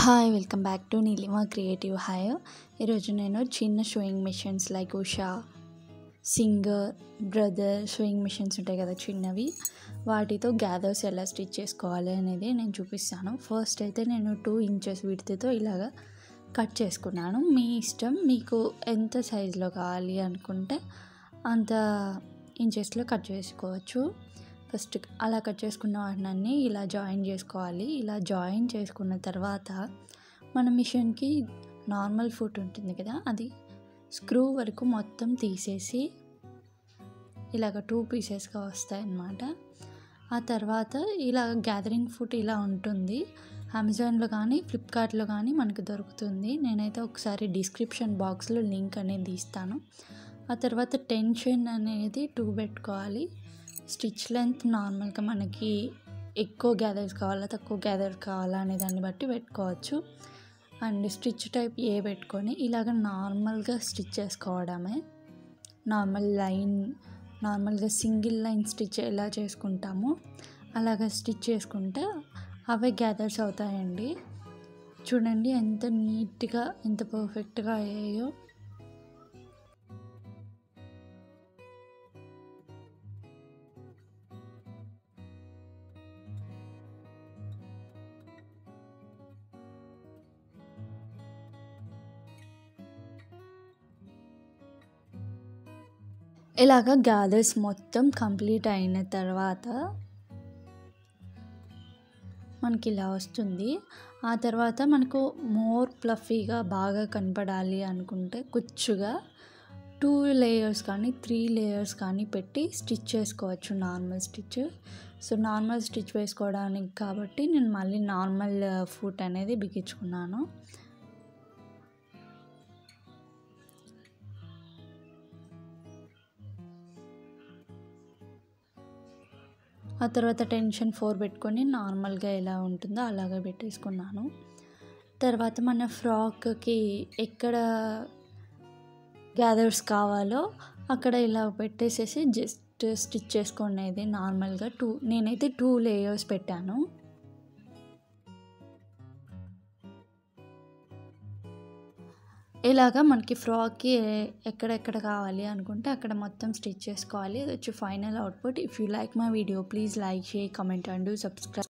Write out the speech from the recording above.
Hi welcome back to Neelima creative hi. ఈరోజు నేను చిన్న sewing machines like Usha, Singer, Brother sewing machines ఉంటాయి కదా చిన్నవి, వాటితో గ్యాదర్స్ ఎలా స్టిచ్ చేసుకోవాలి అనేది నేను చూపిస్తాను. ఫస్ట్ అయితే నేను 2 ఇంచెస్ విడ్త్తో ఇలాగా కట్ చేసుకున్నాను. మీ ఇష్టం, మీకు ఎంత సైజులో కావాలి అనుకుంటే అంత ఇంచెస్లో కట్ చేసుకోవచ్చు. ఫస్ట్ అలా కట్ చేసుకున్న వాటిని ఇలా జాయిన్ చేసుకోవాలి. ఇలా జాయిన్ చేసుకున్న తర్వాత మన మిషన్కి నార్మల్ ఫుట్ ఉంటుంది కదా, అది స్క్రూ వరకు మొత్తం తీసేసి ఇలాగ 2 పీసెస్గా వస్తాయి అన్నమాట. ఆ తర్వాత ఇలా గ్యాదరింగ్ ఫుట్ ఇలా ఉంటుంది. అమెజాన్లో కానీ ఫ్లిప్కార్ట్లో కానీ మనకు దొరుకుతుంది. నేనైతే ఒకసారి డిస్క్రిప్షన్ బాక్స్లో లింక్ అనేది ఇస్తాను. ఆ తర్వాత టెన్షన్ అనేది 2 పెట్టుకోవాలి. స్టిచ్ లెంత్ నార్మల్గా మనకి ఎక్కువ గ్యాదర్స్ కావాలా తక్కువ గ్యాదర్స్ కావాలా అనే దాన్ని బట్టి పెట్టుకోవచ్చు. అండ్ స్టిచ్ టైప్ ఏ పెట్టుకొని ఇలాగ నార్మల్గా స్టిచ్ చేసుకోవడమే. నార్మల్గా సింగిల్ లైన్ స్టిచ్ ఎలా చేసుకుంటామో అలాగ స్టిచ్ చేసుకుంటే అవే గ్యాదర్స్ అవుతాయండి. చూడండి ఎంత నీట్గా ఎంత పర్ఫెక్ట్గా అయ్యాయో. ఇలాగ గ్యాదర్స్ మొత్తం కంప్లీట్ అయిన తర్వాత మనకి ఇలా వస్తుంది. ఆ తర్వాత మనకు మోర్ ప్లఫీగా బాగా కనపడాలి అనుకుంటే కుచ్చుగా 2 లేయర్స్ కానీ 3 లేయర్స్ కానీ పెట్టి స్టిచ్ చేసుకోవచ్చు normal stitch. So normal stitch వేసుకోవడానికి కాబట్టి నేను మళ్ళీ నార్మల్ ఫుట్ అనేది బిగించుకున్నాను. ఆ తర్వాత టెన్షన్ 4 పెట్టుకొని నార్మల్గా ఎలా ఉంటుందో అలాగే పెట్టేసుకున్నాను. తర్వాత మన ఫ్రాక్కి ఎక్కడ గ్యాదర్స్ కావాలో అక్కడ ఇలా పెట్టేసేసి జస్ట్ స్టిచ్ చేసుకునేది నార్మల్గా. నేనైతే 2 లేయర్స్ పెట్టాను. ఇలాగా మనకి ఫ్రాక్కి ఎక్కడెక్కడ కావాలి అనుకుంటే అక్కడ మొత్తం స్టిచ్ చేసుకోవాలి. ఇది వచ్చి final output. If you like my video please like, share, comment and subscribe.